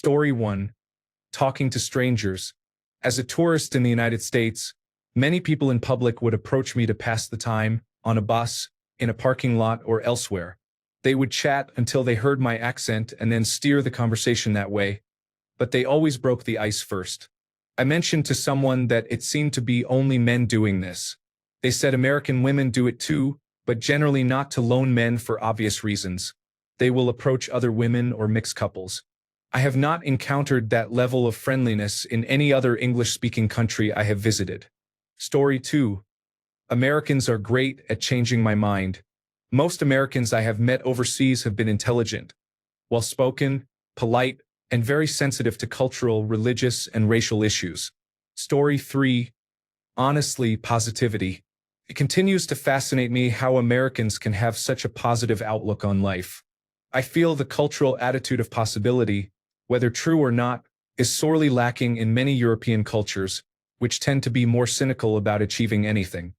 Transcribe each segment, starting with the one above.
Story 1. Talking to strangers. As a tourist in the United States, many people in public would approach me to pass the time, on a bus, in a parking lot, or elsewhere. They would chat until they heard my accent and then steer the conversation that way, but they always broke the ice first. I mentioned to someone that it seemed to be only men doing this. They said American women do it too, but generally not to lone men for obvious reasons. They will approach other women or mixed couples. I have not encountered that level of friendliness in any other English-speaking country I have visited. Story 2. Americans are great at changing my mind. Most Americans I have met overseas have been intelligent, well-spoken, polite, and very sensitive to cultural, religious, and racial issues. Story 3. Honestly, positivity. It continues to fascinate me how Americans can have such a positive outlook on life. I feel the cultural attitude of possibility, whether true or not, is sorely lacking in many European cultures, which tend to be more cynical about achieving anything.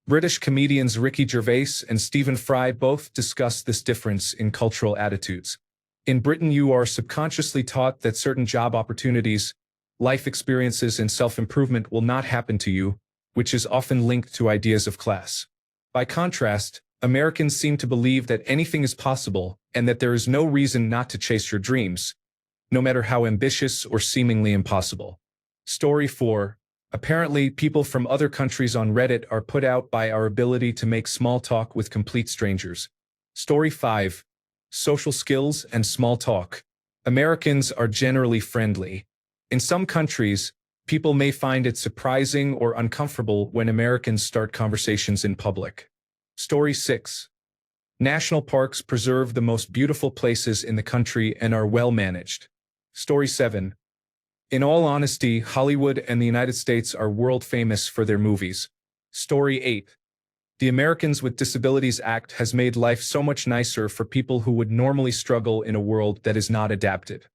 British comedians Ricky Gervais and Stephen Fry both discuss this difference in cultural attitudes. In Britain, you are subconsciously taught that certain job opportunities, life experiences, and self-improvement will not happen to you, which is often linked to ideas of class. By contrast, Americans seem to believe that anything is possible and that there is no reason not to chase your dreams, no matter how ambitious or seemingly impossible. Story 4. Apparently, people from other countries on Reddit are put out by our ability to make small talk with complete strangers. Story 5. Social skills and small talk. Americans are generally friendly. In some countries, people may find it surprising or uncomfortable when Americans start conversations in public. Story 6. National parks preserve the most beautiful places in the country and are well managed. Story 7. In all honesty, Hollywood and the United States are world famous for their movies. Story 8. The Americans with Disabilities Act has made life so much nicer for people who would normally struggle in a world that is not adapted.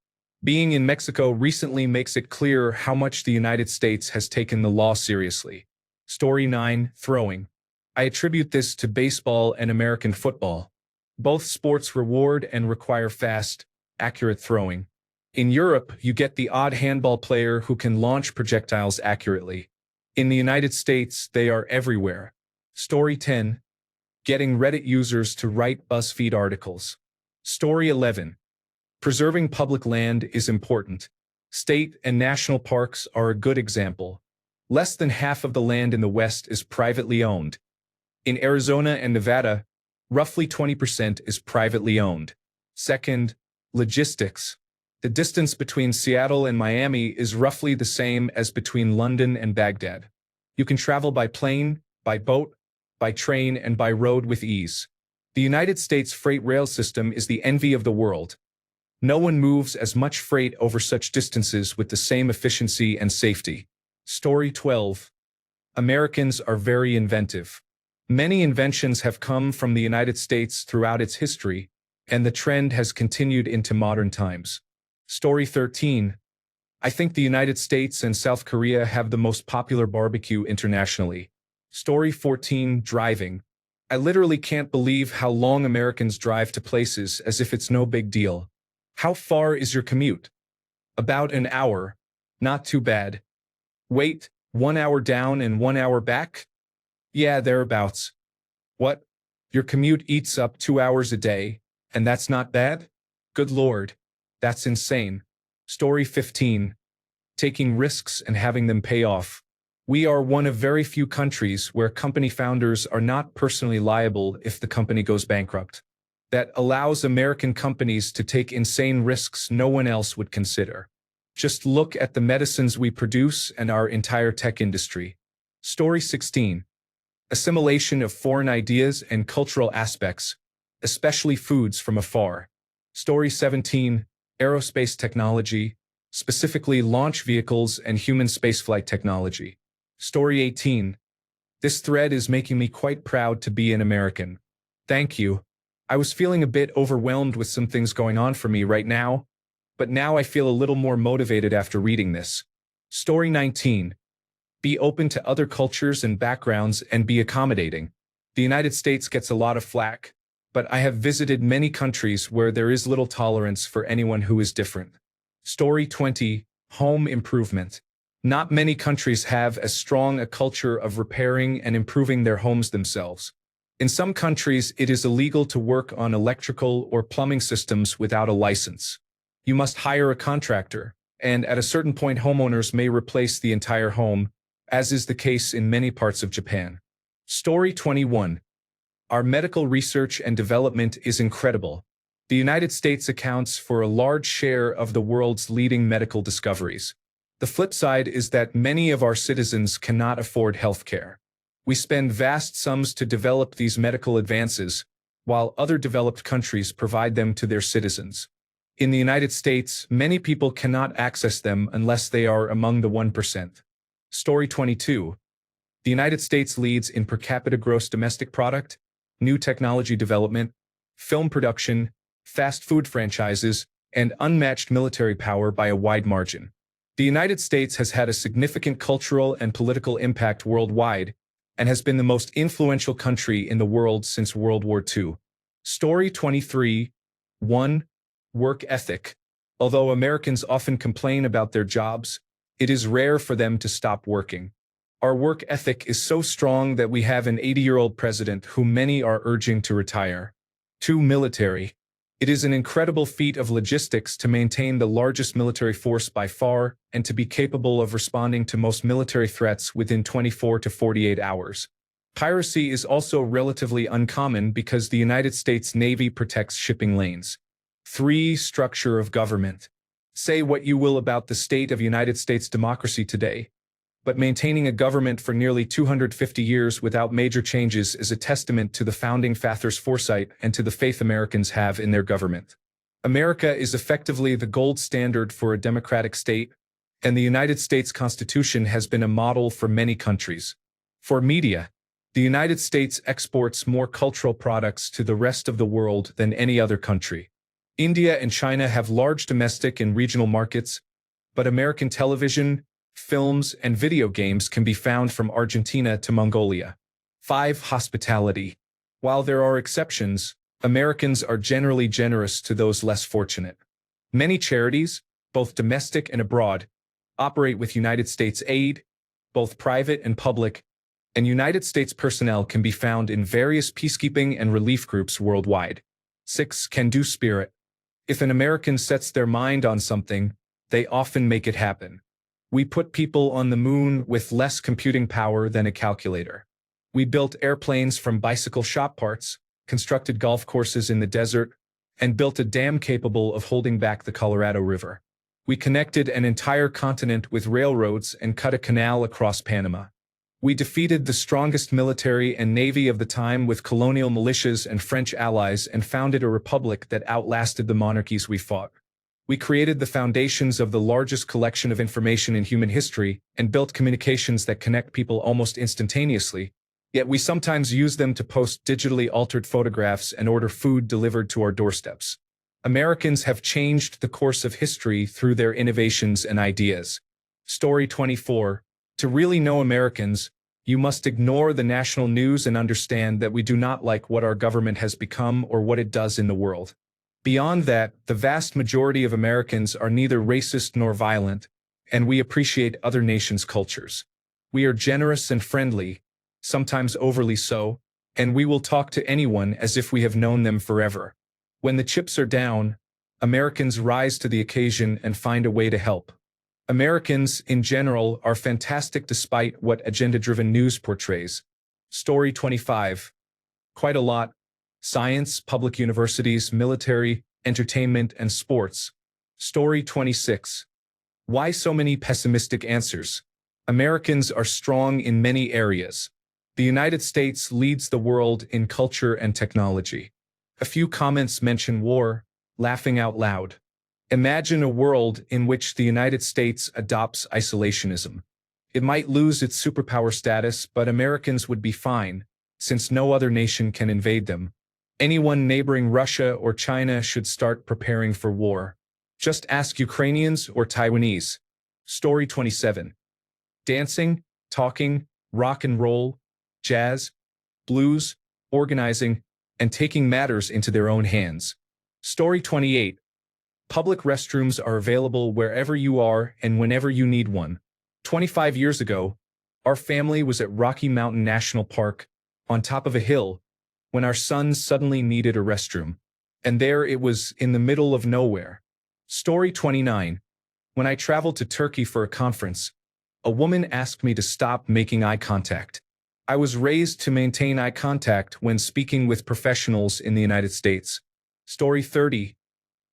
Being in Mexico recently makes it clear how much the United States has taken the law seriously. Story 9. Throwing. I attribute this to baseball and American football. Both sports reward and require fast, accurate throwing. In Europe, you get the odd handball player who can launch projectiles accurately. In the United States, they are everywhere. Story 10. Getting Reddit users to write BuzzFeed articles. Story 11. Preserving public land is important. State and national parks are a good example. Less than half of the land in the West is privately owned. In Arizona and Nevada, roughly 20% is privately owned. Second, logistics. The distance between Seattle and Miami is roughly the same as between London and Baghdad. You can travel by plane, by boat, by train, and by road with ease. The United States freight rail system is the envy of the world. No one moves as much freight over such distances with the same efficiency and safety. Story 12. Americans are very inventive. Many inventions have come from the United States throughout its history, and the trend has continued into modern times. Story 13. I think the United States and South Korea have the most popular barbecue internationally. Story 14. Driving. I literally can't believe how long Americans drive to places as if it's no big deal. How far is your commute? About an hour. Not too bad. Wait, 1 hour down and 1 hour back? Yeah, thereabouts. What? Your commute eats up 2 hours a day, and that's not bad? Good Lord. That's insane. Story 15. Taking risks and having them pay off. We are one of very few countries where company founders are not personally liable if the company goes bankrupt. That allows American companies to take insane risks no one else would consider. Just look at the medicines we produce and our entire tech industry. Story 16. Assimilation of foreign ideas and cultural aspects, especially foods from afar. Story 17. Aerospace technology, specifically launch vehicles and human spaceflight technology. Story 18. This thread is making me quite proud to be an American. Thank you. I was feeling a bit overwhelmed with some things going on for me right now, but now I feel a little more motivated after reading this. Story 19. Be open to other cultures and backgrounds and be accommodating. The United States gets a lot of flack, but I have visited many countries where there is little tolerance for anyone who is different. Story 20. Home improvement. Not many countries have as strong a culture of repairing and improving their homes themselves. In some countries, it is illegal to work on electrical or plumbing systems without a license. You must hire a contractor, and at a certain point homeowners may replace the entire home, as is the case in many parts of Japan. Story 21. Our medical research and development is incredible. The United States accounts for a large share of the world's leading medical discoveries. The flip side is that many of our citizens cannot afford healthcare. We spend vast sums to develop these medical advances, while other developed countries provide them to their citizens. In the United States, many people cannot access them unless they are among the 1%. Story 22. The United States leads in per capita gross domestic product, new technology development, film production, fast food franchises, and unmatched military power by a wide margin. The United States has had a significant cultural and political impact worldwide, and has been the most influential country in the world since World War II. Story 23. 1. Work ethic. Although Americans often complain about their jobs, it is rare for them to stop working. Our work ethic is so strong that we have an 80-year-old president whom many are urging to retire. 2. Military. It is an incredible feat of logistics to maintain the largest military force by far and to be capable of responding to most military threats within 24 to 48 hours. Piracy is also relatively uncommon because the United States Navy protects shipping lanes. 3. Structure of government. Say what you will about the state of United States democracy today, but maintaining a government for nearly 250 years without major changes is a testament to the founding fathers' foresight and to the faith Americans have in their government. America is effectively the gold standard for a democratic state, and the United States Constitution has been a model for many countries. For media, the United States exports more cultural products to the rest of the world than any other country. India and China have large domestic and regional markets, but American television, films, and video games can be found from Argentina to Mongolia. 5. Hospitality. While there are exceptions, Americans are generally generous to those less fortunate. Many charities, both domestic and abroad, operate with United States aid, both private and public, and United States personnel can be found in various peacekeeping and relief groups worldwide. 6. Can-do spirit. If an American sets their mind on something, they often make it happen. We put people on the moon with less computing power than a calculator. We built airplanes from bicycle shop parts, constructed golf courses in the desert, and built a dam capable of holding back the Colorado River. We connected an entire continent with railroads and cut a canal across Panama. We defeated the strongest military and navy of the time with colonial militias and French allies and founded a republic that outlasted the monarchies we fought. We created the foundations of the largest collection of information in human history and built communications that connect people almost instantaneously, yet we sometimes use them to post digitally altered photographs and order food delivered to our doorsteps. Americans have changed the course of history through their innovations and ideas. Story 24. To really know Americans, you must ignore the national news and understand that we do not like what our government has become or what it does in the world. Beyond that, the vast majority of Americans are neither racist nor violent, and we appreciate other nations' cultures. We are generous and friendly, sometimes overly so, and we will talk to anyone as if we have known them forever. When the chips are down, Americans rise to the occasion and find a way to help. Americans, in general, are fantastic despite what agenda-driven news portrays. Story 25. Quite a lot. Science, public universities, military, entertainment, and sports. Story 26. Why so many pessimistic answers? Americans are strong in many areas. The United States leads the world in culture and technology. A few comments mention war, laughing out loud. Imagine a world in which the United States adopts isolationism. It might lose its superpower status, but Americans would be fine, since no other nation can invade them. Anyone neighboring Russia or China should start preparing for war. Just ask Ukrainians or Taiwanese. Story 27. Dancing, talking, rock and roll, jazz, blues, organizing, and taking matters into their own hands. Story 28. Public restrooms are available wherever you are and whenever you need one. 25 years ago, our family was at Rocky Mountain National Park, on top of a hill, when our son suddenly needed a restroom. And there it was, in the middle of nowhere. Story 29. When I traveled to Turkey for a conference, a woman asked me to stop making eye contact. I was raised to maintain eye contact when speaking with professionals in the United States. Story 30.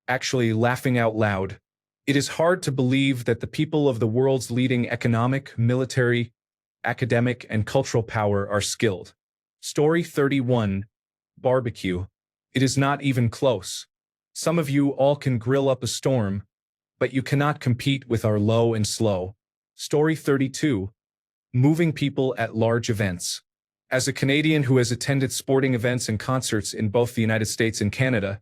Actually laughing out loud. It is hard to believe that the people of the world's leading economic, military, academic, and cultural power are skilled. Story 31. Barbecue. It is not even close. Some of you all can grill up a storm, but you cannot compete with our low and slow. Story 32. Moving people at large events. As a Canadian who has attended sporting events and concerts in both the United States and Canada,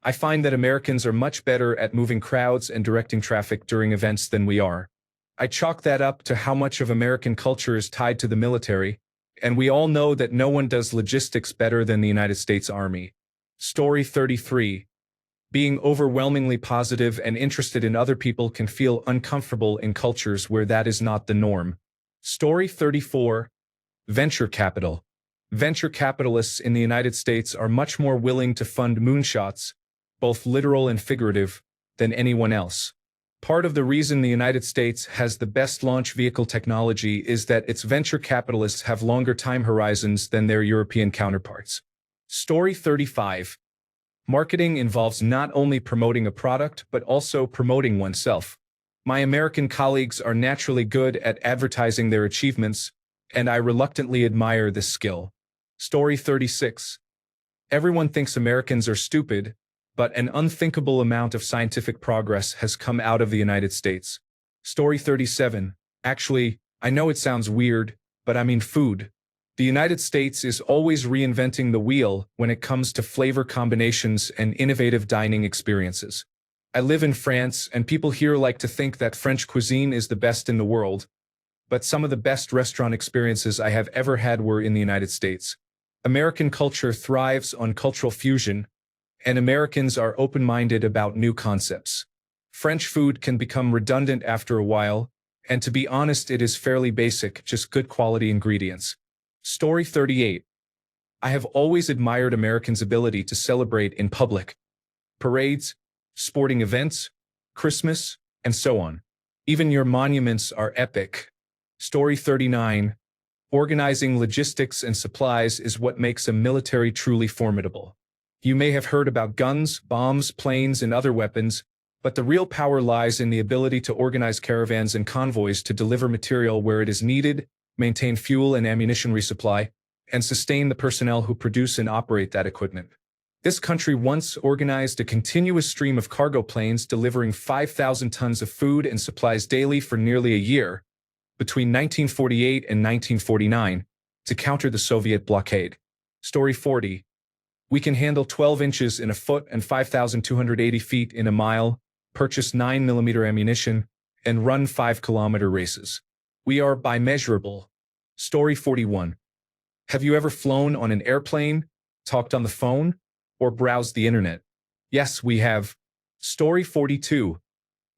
I find that Americans are much better at moving crowds and directing traffic during events than we are. I chalk that up to how much of American culture is tied to the military, and we all know that no one does logistics better than the United States Army. Story 33. Being overwhelmingly positive and interested in other people can feel uncomfortable in cultures where that is not the norm. Story 34. Venture capital. Venture capitalists in the United States are much more willing to fund moonshots, both literal and figurative, than anyone else. Part of the reason the United States has the best launch vehicle technology is that its venture capitalists have longer time horizons than their European counterparts. Story 35. Marketing involves not only promoting a product but also promoting oneself. My American colleagues are naturally good at advertising their achievements, and I reluctantly admire this skill. Story 36. Everyone thinks Americans are stupid, but an unthinkable amount of scientific progress has come out of the United States. Story 37. Actually, I know it sounds weird, but I mean food. The United States is always reinventing the wheel when it comes to flavor combinations and innovative dining experiences. I live in France, and people here like to think that French cuisine is the best in the world, but some of the best restaurant experiences I have ever had were in the United States. American culture thrives on cultural fusion, and Americans are open-minded about new concepts. French food can become redundant after a while, and to be honest, it is fairly basic, just good quality ingredients. Story 38. I have always admired Americans' ability to celebrate in public. Parades, sporting events, Christmas, and so on. Even your monuments are epic. Story 39. Organizing logistics and supplies is what makes a military truly formidable. You may have heard about guns, bombs, planes, and other weapons, but the real power lies in the ability to organize caravans and convoys to deliver material where it is needed, maintain fuel and ammunition resupply, and sustain the personnel who produce and operate that equipment. This country once organized a continuous stream of cargo planes delivering 5,000 tons of food and supplies daily for nearly a year, between 1948 and 1949, to counter the Soviet blockade. Story 40. We can handle 12 inches in a foot and 5,280 feet in a mile, purchase 9mm ammunition, and run 5-kilometer races. We are bimeasurable. Story 41. Have you ever flown on an airplane, talked on the phone, or browsed the internet? Yes, we have. Story 42.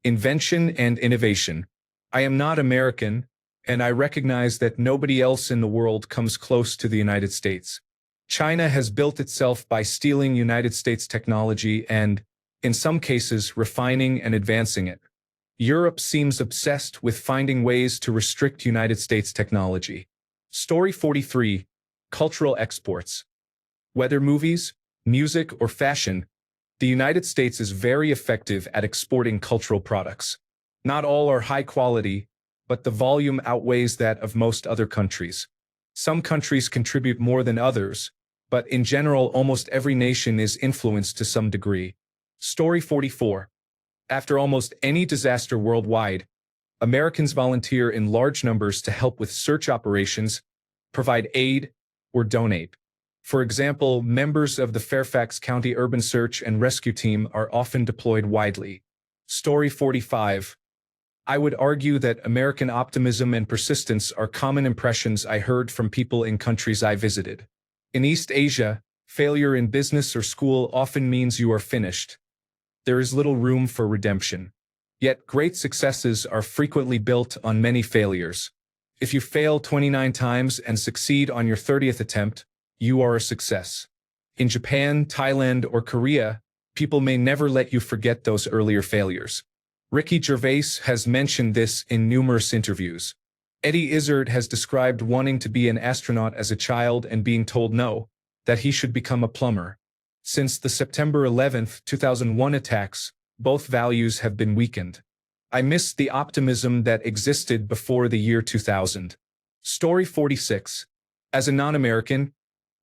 Invention and innovation. I am not American, and I recognize that nobody else in the world comes close to the United States. China has built itself by stealing United States technology and, in some cases, refining and advancing it. Europe seems obsessed with finding ways to restrict United States technology. Story 43. Cultural exports. Whether movies, music, or fashion, the United States is very effective at exporting cultural products. Not all are high quality, but the volume outweighs that of most other countries. Some countries contribute more than others, but in general, almost every nation is influenced to some degree. Story 44. After almost any disaster worldwide, Americans volunteer in large numbers to help with search operations, provide aid, or donate. For example, members of the Fairfax County Urban Search and Rescue Team are often deployed widely. Story 45. I would argue that American optimism and persistence are common impressions I heard from people in countries I visited. In East Asia, failure in business or school often means you are finished. there is little room for redemption. Yet great successes are frequently built on many failures. If you fail 29 times and succeed on your 30th attempt, you are a success. In Japan, Thailand, or Korea, people may never let you forget those earlier failures. Ricky Gervais has mentioned this in numerous interviews. Eddie Izzard has described wanting to be an astronaut as a child and being told no, that he should become a plumber. Since the September 11, 2001 attacks, both values have been weakened. I miss the optimism that existed before the year 2000. Story 46. As a non-American,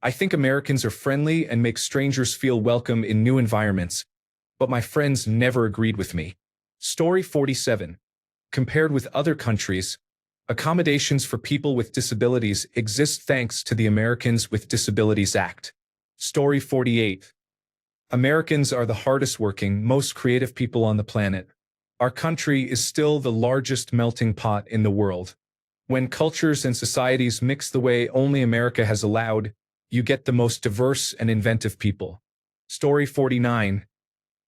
I think Americans are friendly and make strangers feel welcome in new environments, but my friends never agreed with me. Story 47. Compared with other countries, accommodations for people with disabilities exist thanks to the Americans with Disabilities Act. Story 48. Americans are the hardest working, most creative people on the planet. Our country is still the largest melting pot in the world. When cultures and societies mix the way only America has allowed, you get the most diverse and inventive people. Story 49.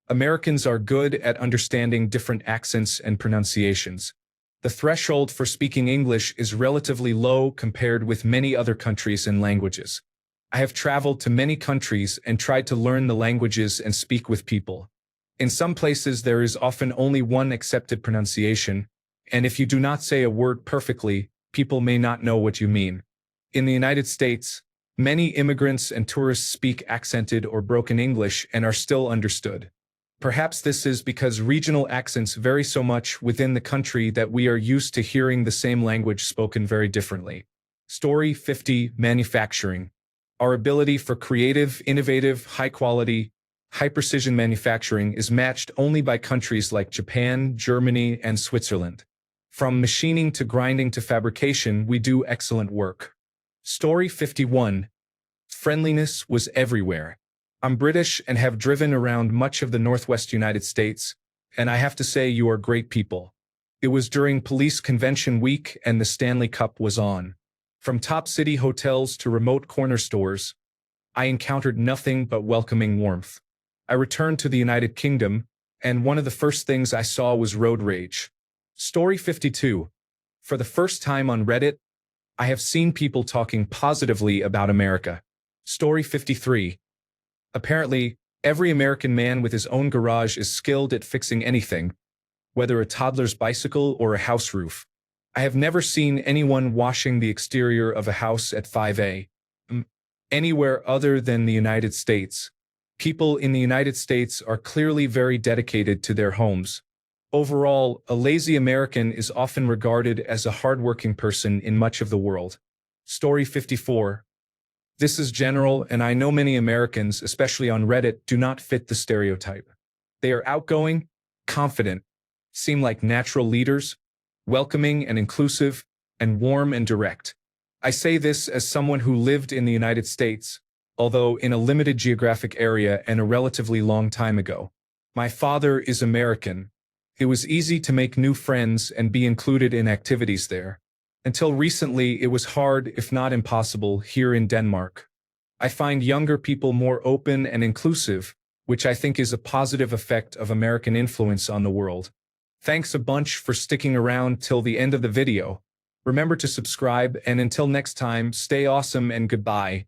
Americans are good at understanding different accents and pronunciations. The threshold for speaking English is relatively low compared with many other countries and languages. I have traveled to many countries and tried to learn the languages and speak with people. In some places there is often only one accepted pronunciation, and if you do not say a word perfectly, people may not know what you mean. In the United States, many immigrants and tourists speak accented or broken English and are still understood. Perhaps this is because regional accents vary so much within the country that we are used to hearing the same language spoken very differently. Story 50. Manufacturing. Our ability for creative, innovative, high-quality, high-precision manufacturing is matched only by countries like Japan, Germany, and Switzerland. From machining to grinding to fabrication, we do excellent work. Story 51. Friendliness was everywhere. I'm British and have driven around much of the Northwest United States, and I have to say you are great people. It was during police convention week and the Stanley Cup was on. From top city hotels to remote corner stores, I encountered nothing but welcoming warmth. I returned to the United Kingdom, and one of the first things I saw was road rage. Story 52. For the first time on Reddit, I have seen people talking positively about America. Story 53. Apparently, every American man with his own garage is skilled at fixing anything, whether a toddler's bicycle or a house roof. I have never seen anyone washing the exterior of a house at 5 a.m. anywhere other than the United States. People in the United States are clearly very dedicated to their homes. Overall, a lazy American is often regarded as a hardworking person in much of the world. Story 54. This is general, and I know many Americans, especially on Reddit, do not fit the stereotype. They are outgoing, confident, seem like natural leaders, welcoming and inclusive, and warm and direct. I say this as someone who lived in the United States, although in a limited geographic area and a relatively long time ago. My father is American. It was easy to make new friends and be included in activities there. Until recently, it was hard, if not impossible, here in Denmark. I find younger people more open and inclusive, which I think is a positive effect of American influence on the world. Thanks a bunch for sticking around till the end of the video. Remember to subscribe, and until next time, stay awesome and goodbye.